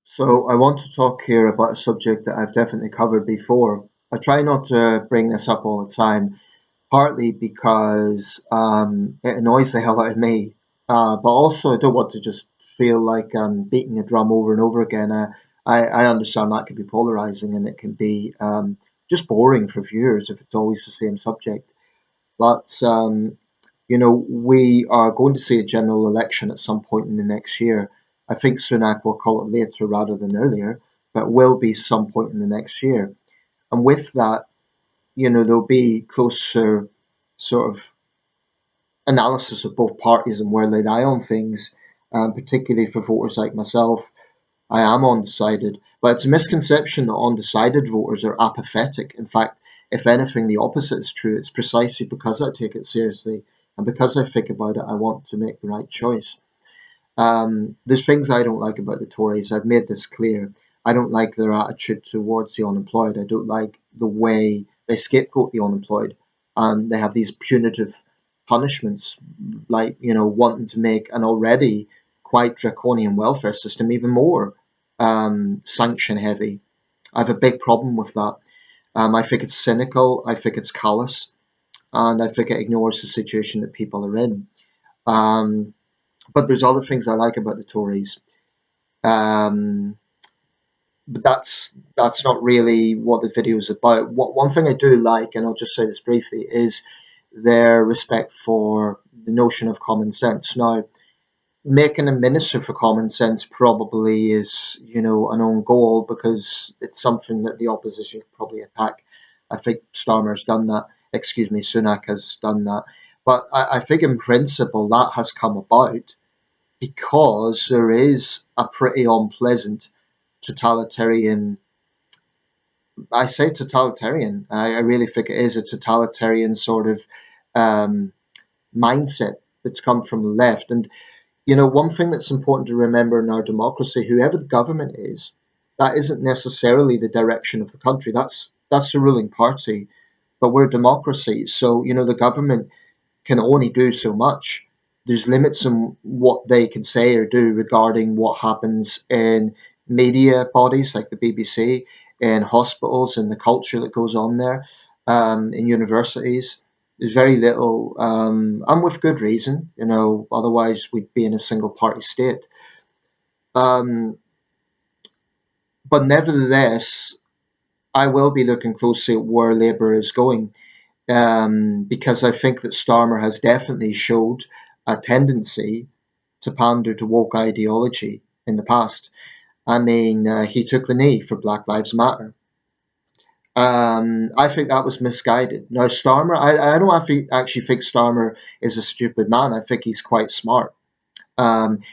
So I want to talk here about a subject that I've definitely covered before. I try not to bring this up all the time, partly because it annoys the hell out of me, but also I don't want to just feel like I'm beating a drum over and over again. I understand that can be polarizing and it can be just boring for viewers if it's always the same subject. But we are going to see a general election at some point in the next year. I think Sunak will call it later rather than earlier, but will be some point in the next year. And with that, there'll be closer sort of analysis of both parties and where they lie on things, particularly for voters like myself. I am undecided, but it's a misconception that undecided voters are apathetic. In fact, if anything, the opposite is true. It's precisely because I take it seriously and because I think about it, I want to make the right choice. There's things I don't like about the Tories. I've made this clear. I don't like their attitude towards the unemployed. I don't like the way they scapegoat the unemployed. They have these punitive punishments, like, wanting to make an already quite draconian welfare system even more sanction heavy. I have a big problem with that. I think it's cynical. I think it's callous. And I think it ignores the situation that people are in. Um, but there's other things I like about the Tories. Um, but that's not really what the video is about. One thing I do like, and I'll just say this briefly, is their respect for the notion of common sense. Now, making a minister for common sense probably is, an own goal because it's something that the opposition could probably attack. I think Starmer's done that. Excuse me, Sunak has done that. But I think in principle that has come about because there is a pretty unpleasant totalitarian. I say totalitarian. I really think it is a totalitarian sort of um, mindset that's come from the left. And one thing that's important to remember in our democracy, whoever the government is, that isn't necessarily the direction of the country. That's the ruling party, but we're a democracy, so the government can only do so much. There's limits on what they can say or do regarding what happens in media bodies like the BBC, in hospitals, and the culture that goes on there, in universities. There's very little, and with good reason, otherwise we'd be in a single party state. Um, but nevertheless, I will be looking closely at where Labour is going, because I think that Starmer has definitely showed a tendency to pander to woke ideology in the past. I mean, he took the knee for Black Lives Matter. I think that was misguided. Now, Starmer, I don't actually think Starmer is a stupid man. I think he's quite smart.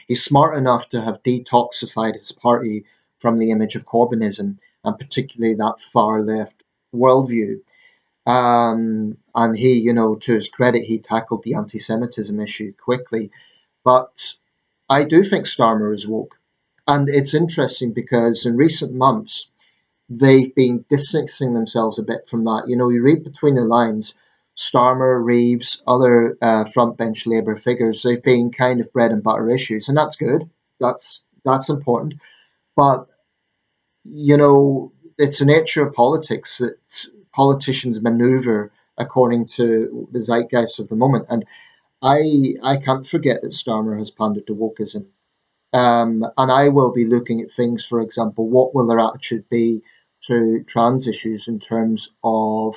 He's smart enough to have detoxified his party from the image of Corbynism, and particularly that far left worldview. And he, to his credit, he tackled the anti Semitism issue quickly. But I do think Starmer is woke. And it's interesting because in recent months, they've been distancing themselves a bit from that. You read between the lines, Starmer, Reeves, other frontbench Labour figures, they've been kind of bread and butter issues. And that's good. That's important. But, it's the nature of politics that politicians maneuver according to the zeitgeist of the moment. And I can't forget that Starmer has pandered to wokeism. And I will be looking at things, for example, what will their attitude be to trans issues in terms of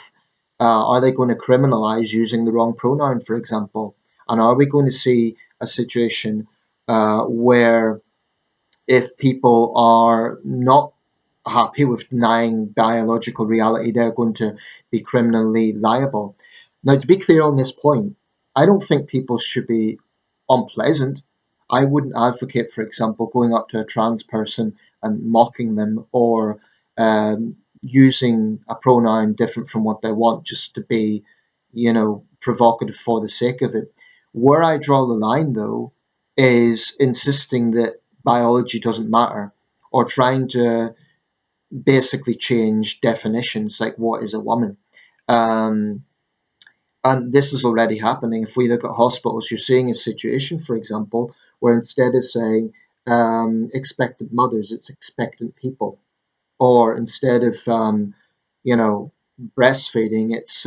are they going to criminalise using the wrong pronoun, for example? And are we going to see a situation where if people are not happy with denying biological reality, they're going to be criminally liable? Now, to be clear on this point, I don't think people should be unpleasant. I wouldn't advocate, for example, going up to a trans person and mocking them or using a pronoun different from what they want just to be, provocative for the sake of it. Where I draw the line, though, is insisting that biology doesn't matter or trying to basically change definitions like what is a woman. Um, and this is already happening. If we look at hospitals, you're seeing a situation, for example, where instead of saying expectant mothers, it's expectant people. Or instead of, you know, breastfeeding, it's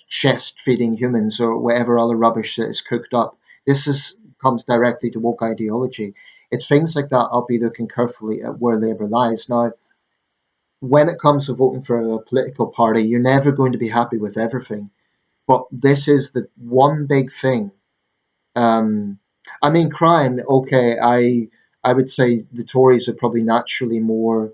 chest feeding humans or whatever other rubbish that is cooked up. This is comes directly to woke ideology. It's things like that I'll be looking carefully at where Labour lies. Now, when it comes to voting for a political party, you're never going to be happy with everything. But this is the one big thing. Um, I mean, crime. Okay, I would say the Tories are probably naturally more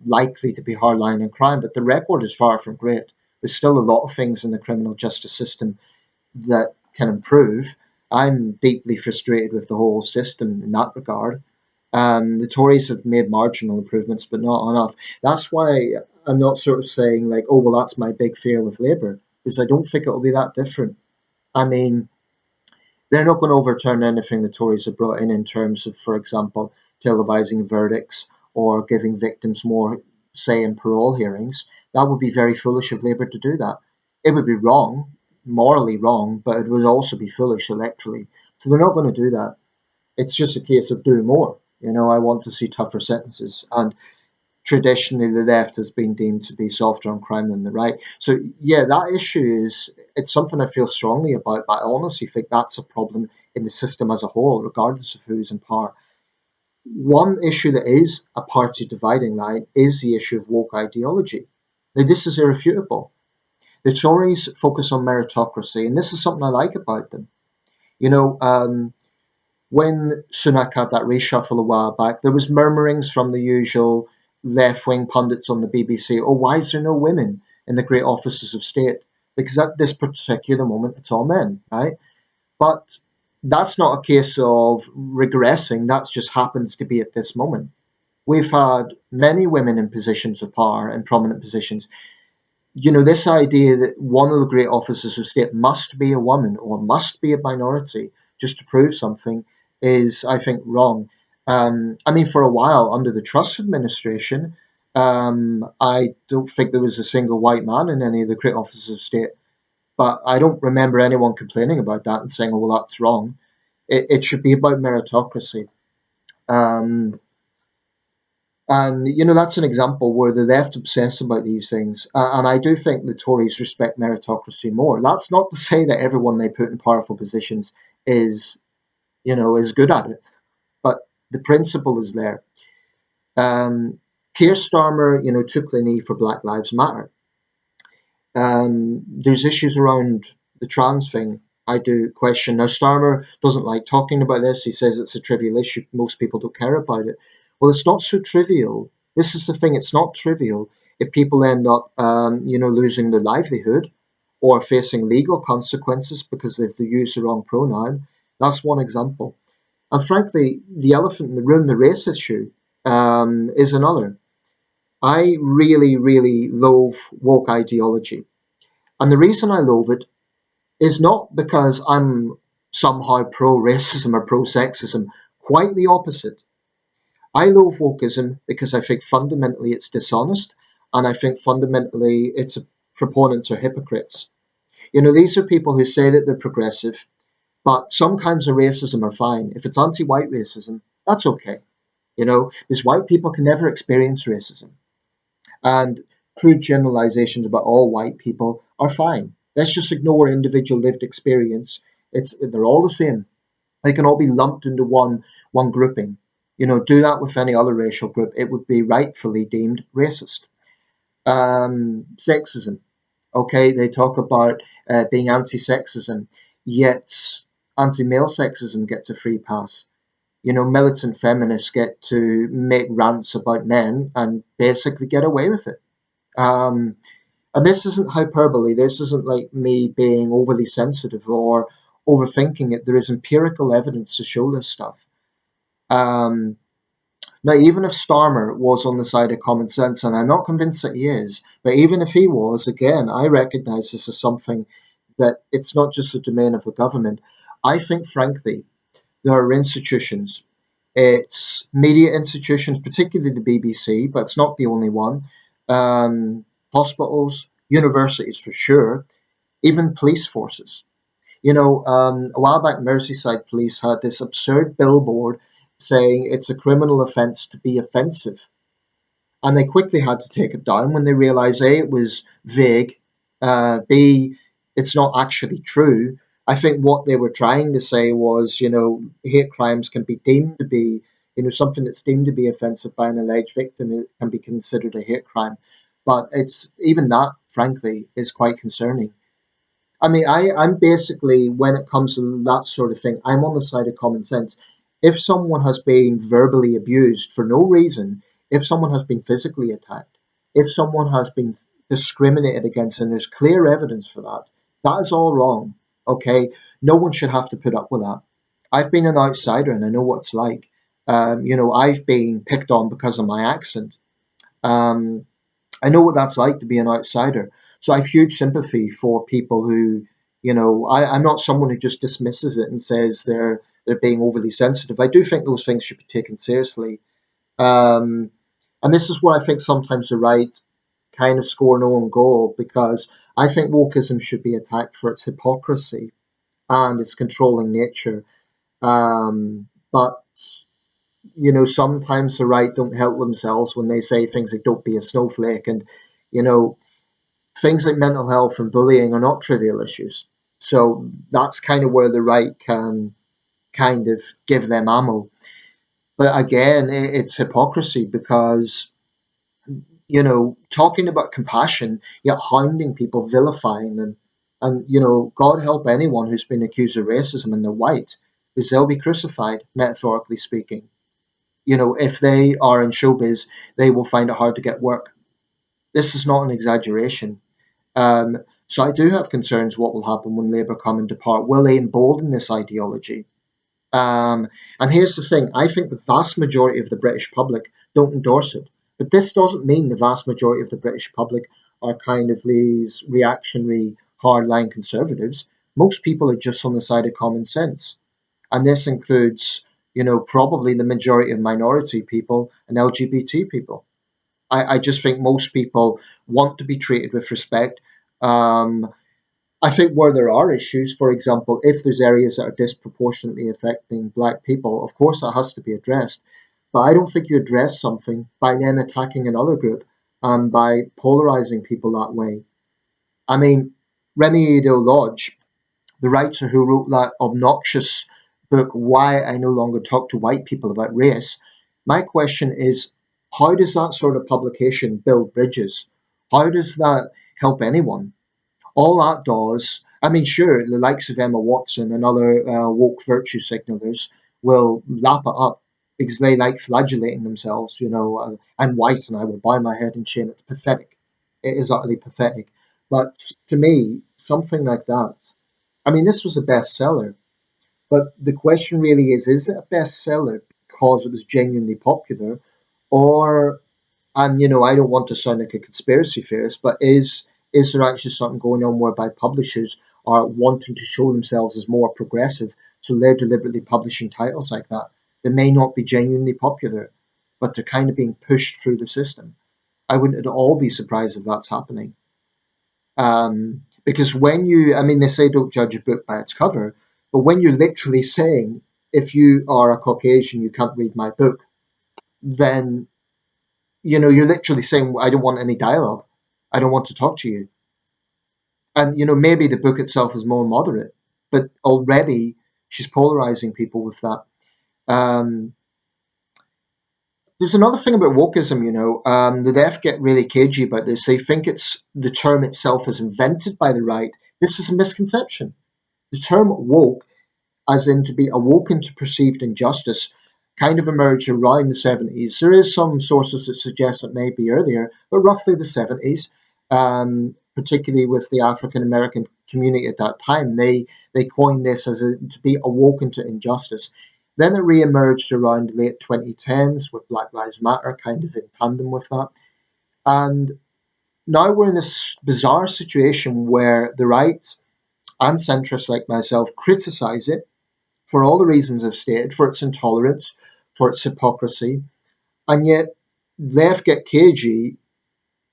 likely to be hardline on crime, but the record is far from great. There's still a lot of things in the criminal justice system that can improve. I'm deeply frustrated with the whole system in that regard. The Tories have made marginal improvements, but not enough. That's why I'm not sort of saying like, oh well, that's my big fear with Labour, because I don't think it'll be that different. I mean, they're not going to overturn anything the Tories have brought in terms of, for example, televising verdicts or giving victims more say in parole hearings. That would be very foolish of Labour to do that. It would be wrong, morally wrong, but it would also be foolish electorally. So they're not going to do that. It's just a case of do more. I want to see tougher sentences. And traditionally the left has been deemed to be softer on crime than the right. So yeah, that issue is it's something I feel strongly about, but I honestly think that's a problem in the system as a whole, regardless of who's in power. One issue that is a party dividing line is the issue of woke ideology. Now, this is irrefutable. The Tories focus on meritocracy, and this is something I like about them. You know, when Sunak had that reshuffle a while back, there was murmurings from the usual left-wing pundits on the BBC. Oh, why is there no women in the great offices of state? Because at this particular moment, it's all men, right? But that's not a case of regressing. That just happens to be at this moment. We've had many women in positions of power and prominent positions. This idea that one of the great officers of state must be a woman or must be a minority just to prove something is, I think, wrong. I mean, for a while under the Truss administration, I don't think there was a single white man in any of the great offices of state. But I don't remember anyone complaining about that and saying, "Oh, well, that's wrong." It should be about meritocracy. Um, and that's an example where the left obsess about these things, and I do think the Tories respect meritocracy more. That's not to say that everyone they put in powerful positions is is good at it, but the principle is there. Keir Starmer, took the knee for Black Lives Matter. There's issues around the trans thing. I do question. Now, Starmer doesn't like talking about this. He says it's a trivial issue. Most people don't care about it. Well, it's not so trivial. This is the thing. It's not trivial if people end up, losing their livelihood or facing legal consequences because they've used the wrong pronoun. That's one example. And frankly, the elephant in the room, the race issue, is another. I really, really loathe woke ideology. And the reason I loathe it is not because I'm somehow pro racism or pro sexism. Quite the opposite. I loathe wokeism because I think fundamentally it's dishonest, and I think fundamentally its proponents are hypocrites. These are people who say that they're progressive, but some kinds of racism are fine. If it's anti white racism, that's okay. Because white people can never experience racism. And crude generalizations about all white people are fine. Let's just ignore individual lived experience. They're all the same. They can all be lumped into one grouping. Do that with any other racial group, it would be rightfully deemed racist. Sexism. Okay, they talk about being anti-sexism, yet anti-male sexism gets a free pass. Militant feminists get to make rants about men and basically get away with it. Um, and this isn't hyperbole. This isn't like me being overly sensitive or overthinking it. There is empirical evidence to show this stuff. Um, Now, even if Starmer was on the side of common sense, and I'm not convinced that he is, but even if he was, again, I recognise this as something that it's not just the domain of the government. I think, frankly, there are institutions. It's media institutions, particularly the BBC, but it's not the only one. Hospitals, universities for sure, even police forces. A while back, Merseyside police had this absurd billboard saying it's a criminal offence to be offensive, and they quickly had to take it down when they realised A, it was vague, B, it's not actually true. I think what they were trying to say was, hate crimes can be deemed to be, something that's deemed to be offensive by an alleged victim, it can be considered a hate crime. But it's even that, frankly, is quite concerning. I mean, I'm basically, when it comes to that sort of thing, I'm on the side of common sense. If someone has been verbally abused for no reason, if someone has been physically attacked, if someone has been discriminated against, and there's clear evidence for that, that is all wrong. Okay? No one should have to put up with that. I've been an outsider and I know what it's like. I've been picked on because of my accent. Um, I know what that's like to be an outsider. So I have huge sympathy for people who, I'm not someone who just dismisses it and says they're being overly sensitive. I do think those things should be taken seriously. Um, and this is where I think sometimes the right kind of score no own goal, because I think wokeism should be attacked for its hypocrisy and its controlling nature. But sometimes the right don't help themselves when they say things like "don't be a snowflake," and you know, things like mental health and bullying are not trivial issues. So that's kind of where the right can kind of give them ammo. But again, it's hypocrisy because, talking about compassion, yet hounding people, vilifying them. And, God help anyone who's been accused of racism and they're white, because they'll be crucified, metaphorically speaking. If they are in showbiz, they will find it hard to get work. This is not an exaggeration. So I do have concerns what will happen when Labour come into power. Will they embolden this ideology? And here's the thing, I think the vast majority of the British public don't endorse it. But this doesn't mean the vast majority of the British public are kind of these reactionary, hardline conservatives. Most people are just on the side of common sense. And this includes, probably the majority of minority people and LGBT people. I just think most people want to be treated with respect. Um, I think where there are issues, for example, if there's areas that are disproportionately affecting black people, of course that has to be addressed. But I don't think you address something by then attacking another group and by polarizing people that way. I mean, Remy Lodge, the writer who wrote that obnoxious book, Why I No Longer Talk to White People About Race, my question is, how does that sort of publication build bridges? How does that help anyone? All that does, I mean, sure, the likes of Emma Watson and other woke virtue signalers will lap it up because they like flagellating themselves. I'm white and I will bow my head in shame. It's pathetic. It is utterly pathetic. But to me, something like that, I mean, this was a bestseller, but the question really is it a bestseller because it was genuinely popular, or and I don't want to sound like a conspiracy theorist, but is there actually something going on whereby publishers are wanting to show themselves as more progressive, so they're deliberately publishing titles like that? They may not be genuinely popular, but they're kind of being pushed through the system. I wouldn't at all be surprised if that's happening. Because I mean, they say don't judge a book by its cover, but when you're literally saying, if you are a Caucasian, you can't read my book, then you're literally saying, I don't want any dialogue. I don't want to talk to you. And, maybe the book itself is more moderate, but already she's polarizing people with that. Um, there's another thing about wokeism, the left get really cagey about this. They think it's the term itself is invented by the right. This is a misconception. The term woke, as in to be awoken to perceived injustice, kind of emerged around the 70s. There is some sources that suggest it may be earlier, but roughly the 70s, particularly with the African American community at that time. They coined this as to be awoken to injustice. Then it re-emerged around the late 2010s with Black Lives Matter, kind of in tandem with that. And now we're in this bizarre situation where the right and centrists like myself criticize it for all the reasons I've stated, for its intolerance, for its hypocrisy, and yet left get cagey,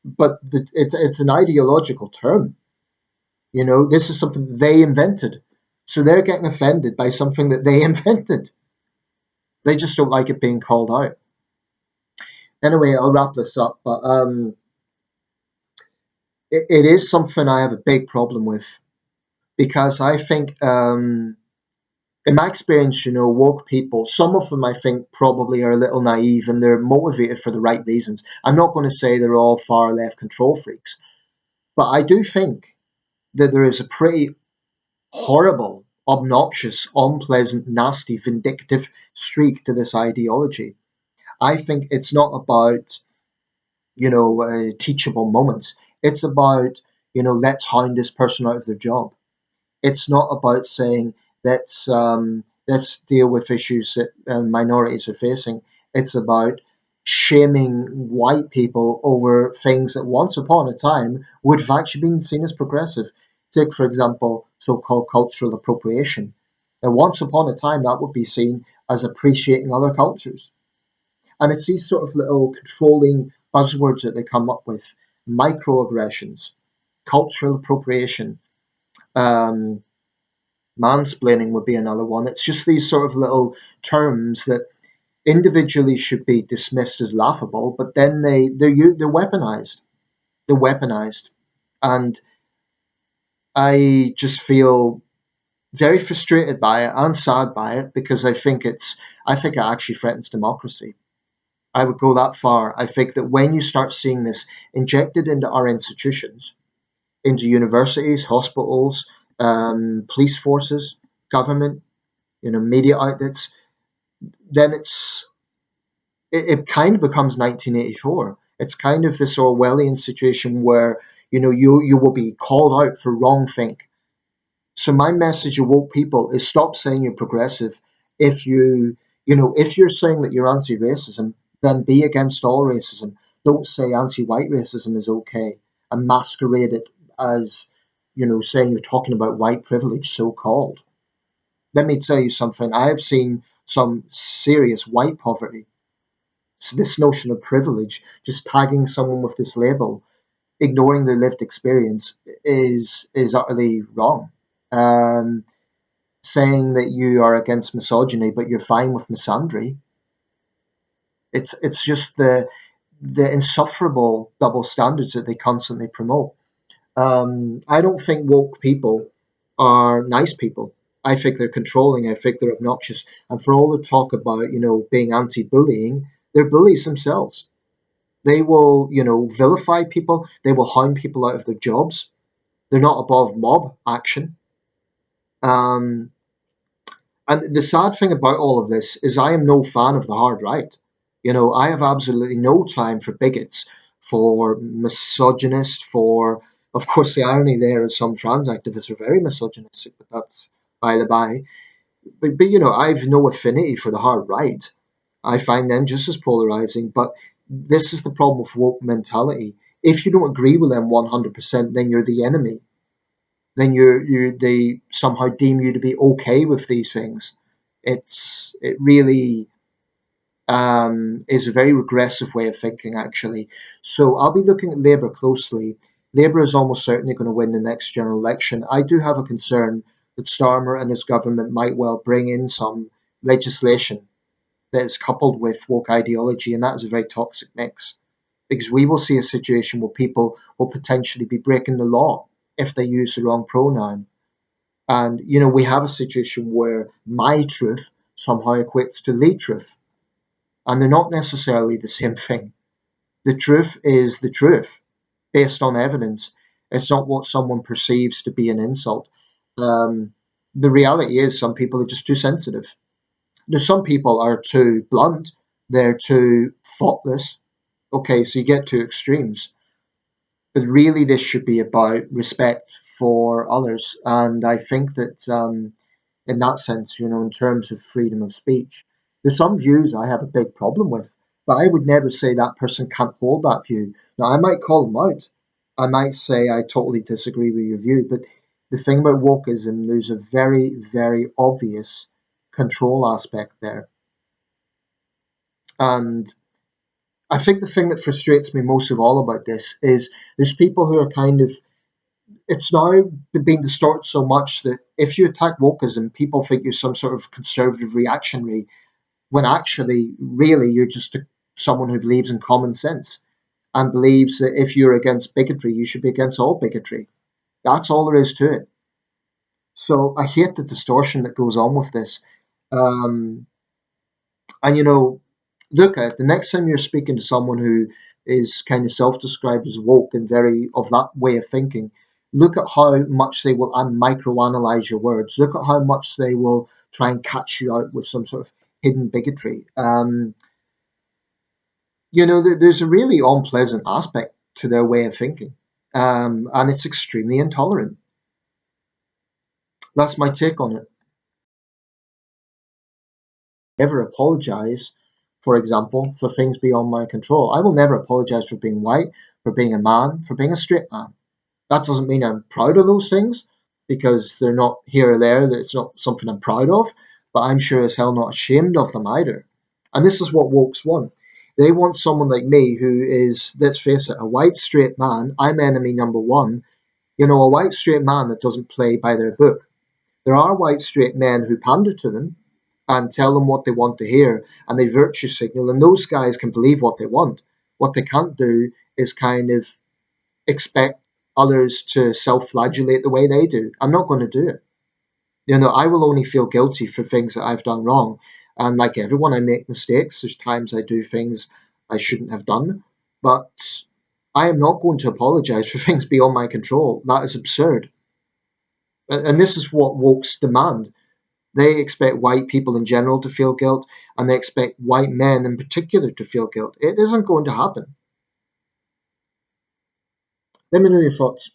but it's an ideological term. This is something they invented. So they're getting offended by something that they invented. They just don't like it being called out. Anyway, I'll wrap this up, but it is something I have a big problem with because I think, in my experience, woke people, some of them I think probably are a little naive and they're motivated for the right reasons. I'm not going to say they're all far left control freaks, but I do think that there is a pretty horrible, obnoxious, unpleasant, nasty, vindictive streak to this ideology. I think it's not about, teachable moments. It's about, let's hound this person out of their job. It's not about saying let's deal with issues that minorities are facing. It's about shaming white people over things that once upon a time would have actually been seen as progressive. Take, for example, so-called cultural appropriation. Now, once upon a time, that would be seen as appreciating other cultures. And it's these sort of little controlling buzzwords that they come up with: microaggressions, cultural appropriation, um, mansplaining would be another one. It's just these sort of little terms that individually should be dismissed as laughable, but then they're weaponized. They're weaponized, and I just feel very frustrated by it and sad by it because I think it actually threatens democracy. I would go that far. I think that when you start seeing this injected into our institutions, into universities, hospitals, police forces, government, media outlets, then it kind of becomes 1984. It's kind of this Orwellian situation where you will be called out for wrong think. So my message to woke people is stop saying you're progressive. If if you're saying that you're anti-racism, then be against all racism. Don't say anti-white racism is okay and masquerade it as saying you're talking about white privilege, so called. Let me tell you something. I have seen some serious white poverty. So this notion of privilege, just tagging someone with this label, ignoring their lived experience, is utterly wrong. Um, Saying that you are against misogyny but you're fine with misandry, it's just the insufferable double standards that they constantly promote. I don't think woke people are nice people. I think they're controlling. I think they're obnoxious. And for all the talk about being anti-bullying, they're bullies themselves. They will vilify people. They will hound people out of their jobs. They're not above mob action. Um, and the sad thing about all of this is I am no fan of the hard right. I have absolutely no time for bigots, for misogynists, for, of course, the irony there is some trans activists are very misogynistic, but that's by the by. But I've no affinity for the hard right. I find them just as polarizing. But this is the problem with woke mentality. If you don't agree with them 100%, then you're the enemy. Then they somehow deem you to be okay with these things. It really is a very regressive way of thinking, actually. So I'll be looking at Labour closely. Labour is almost certainly going to win the next general election. I do have a concern that Starmer and his government might well bring in some legislation that is coupled with woke ideology, and that is a very toxic mix. Because we will see a situation where people will potentially be breaking the law if they use the wrong pronoun. And, we have a situation where my truth somehow equates to the truth, and they're not necessarily the same thing. The truth is the truth based on evidence. It's not what someone perceives to be an insult. Um, the reality is, some people are just too sensitive. There's some people are too blunt, they're too thoughtless. Okay, so you get two extremes. But really, this should be about respect for others. And I think that in that sense, in terms of freedom of speech, there's some views I have a big problem with, but I would never say that person can't hold that view. Now, I might call them out. I might say I totally disagree with your view, but the thing about wokeism, there's a very, very obvious control aspect there. And I think the thing that frustrates me most of all about this is there's people who are kind of it's now been distorted so much that if you attack wokeism, people think you're some sort of conservative reactionary, when actually, really, you're just someone who believes in common sense and believes that if you're against bigotry, you should be against all bigotry. That's all there is to it. So I hate the distortion that goes on with this. Um, and look at it, the next time you're speaking to someone who is kind of self-described as woke and very of that way of thinking, look at how much they will microanalyze your words. Look at how much they will try and catch you out with some sort of hidden bigotry. There's a really unpleasant aspect to their way of thinking, and it's extremely intolerant. That's my take on it. Never apologize, for example, for things beyond my control. I will never apologize for being white, for being a man, for being a straight man. That doesn't mean I'm proud of those things because they're not here or there. That it's not something I'm proud of, but I'm sure as hell not ashamed of them either. And this is what wokes want. They want someone like me who is, let's face it, a white straight man. I'm enemy number one. A white straight man that doesn't play by their book. There are white straight men who pander to them and tell them what they want to hear, and they virtue signal, and those guys can believe what they want. What they can't do is kind of expect others to self-flagellate the way they do. I'm not going to do it. I will only feel guilty for things that I've done wrong. And like everyone, I make mistakes. There's times I do things I shouldn't have done. But I am not going to apologize for things beyond my control. That is absurd. And this is what wokes demand. They expect white people in general to feel guilt, and they expect white men in particular to feel guilt. It isn't going to happen. Let me know your thoughts.